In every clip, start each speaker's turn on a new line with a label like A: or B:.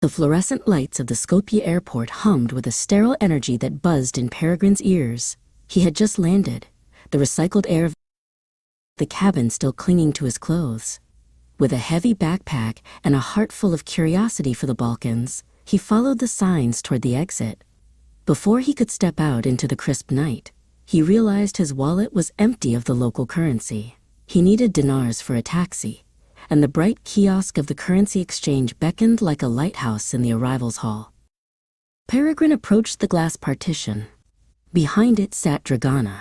A: The fluorescent lights of the Skopje airport hummed with a sterile energy that buzzed in Peregrine's ears. He had just landed, the recycled air of the cabin still clinging to his clothes. With a heavy backpack and a heart full of curiosity for the Balkans, he followed the signs toward the exit. Before he could step out into the crisp night, he realized his wallet was empty of the local currency. He needed dinars for a taxi, and the bright kiosk of the currency exchange beckoned like a lighthouse in the arrivals hall. Peregrine approached the glass partition. Behind it sat Dragana,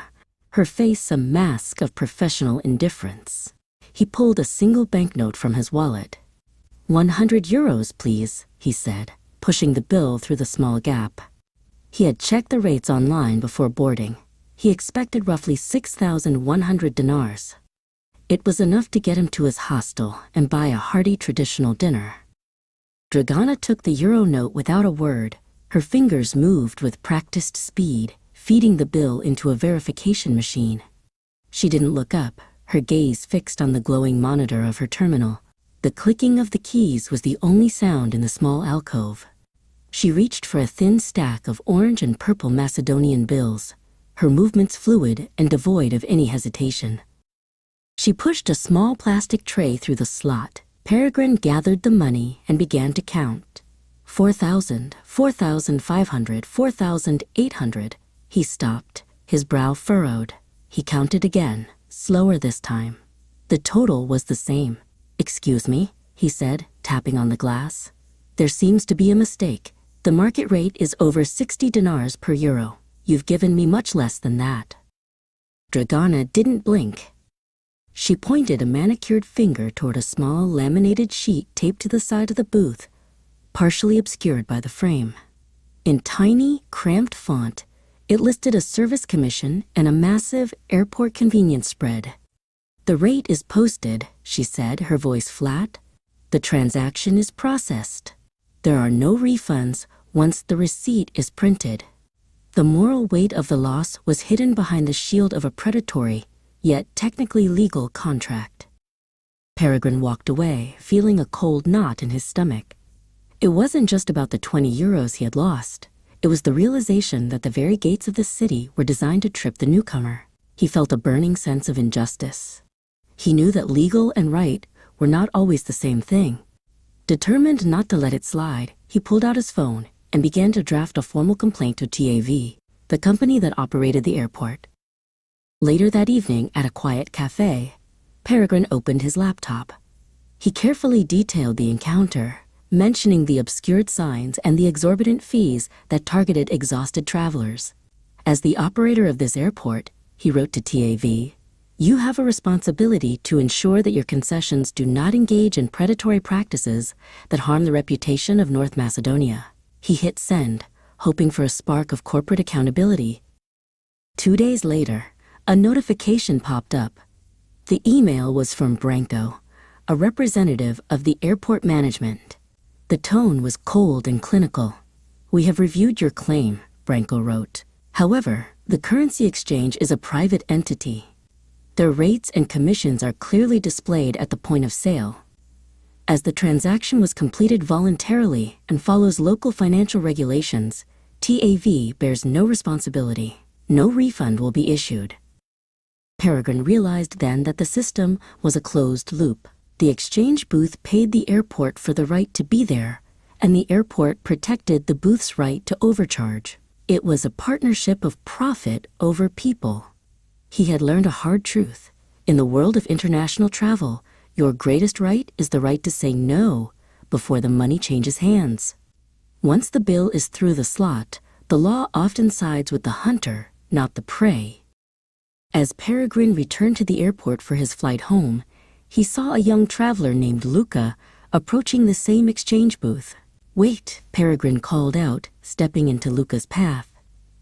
A: her face a mask of professional indifference. He pulled a single banknote from his wallet. 100 euros, please, he said, pushing the bill through the small gap. He had checked the rates online before boarding. He expected roughly 6,100 dinars. It was enough to get him to his hostel and buy a hearty traditional dinner. Dragana took the euro note without a word. Her fingers moved with practiced speed, feeding the bill into a verification machine. She didn't look up, her gaze fixed on the glowing monitor of her terminal. The clicking of the keys was the only sound in the small alcove. She reached for a thin stack of orange and purple Macedonian bills, her movements fluid and devoid of any hesitation. She pushed a small plastic tray through the slot. Peregrine gathered the money and began to count. 4,000, 4,500, 4,800. He stopped, his brow furrowed. He counted again, slower this time. The total was the same. "Excuse me," he said, tapping on the glass. "There seems to be a mistake. The market rate is over 60 dinars per euro. You've given me much less than that." Dragana didn't blink. She pointed a manicured finger toward a small laminated sheet taped to the side of the booth, partially obscured by the frame. In tiny, cramped font, it listed a service commission and a massive airport convenience spread. "The rate is posted," she said, her voice flat. "The transaction is processed. There are no refunds once the receipt is printed." The moral weight of the loss was hidden behind the shield of a predatory, yet technically legal contract. Peregrine walked away, feeling a cold knot in his stomach. It wasn't just about the 20 euros he had lost. It was the realization that the very gates of the city were designed to trip the newcomer. He felt a burning sense of injustice. He knew that legal and right were not always the same thing. Determined not to let it slide, he pulled out his phone and began to draft a formal complaint to TAV, the company that operated the airport. Later that evening, at a quiet cafe, Peregrine opened his laptop. He carefully detailed the encounter, mentioning the obscured signs and the exorbitant fees that targeted exhausted travelers. As the operator of this airport, he wrote to TAV, "You have a responsibility to ensure that your concessions do not engage in predatory practices that harm the reputation of North Macedonia." He hit send, hoping for a spark of corporate accountability. 2 days later, a notification popped up. The email was from Branko, a representative of the airport management. The tone was cold and clinical. "We have reviewed your claim," Branko wrote. "However, the currency exchange is a private entity. Their rates and commissions are clearly displayed at the point of sale. As the transaction was completed voluntarily and follows local financial regulations, TAV bears no responsibility. No refund will be issued." Peregrine realized then that the system was a closed loop. The exchange booth paid the airport for the right to be there, and the airport protected the booth's right to overcharge. It was a partnership of profit over people. He had learned a hard truth. In the world of international travel, your greatest right is the right to say no before the money changes hands. Once the bill is through the slot, the law often sides with the hunter, not the prey. As Peregrine returned to the airport for his flight home, he saw a young traveler named Luca approaching the same exchange booth. "Wait," Peregrine called out, stepping into Luca's path.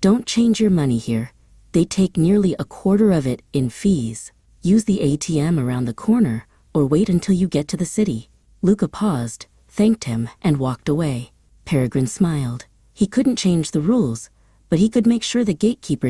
A: "Don't change your money here. They take nearly a quarter of it in fees. Use the ATM around the corner or wait until you get to the city." Luca paused, thanked him, and walked away. Peregrine smiled. He couldn't change the rules, but he could make sure the gatekeeper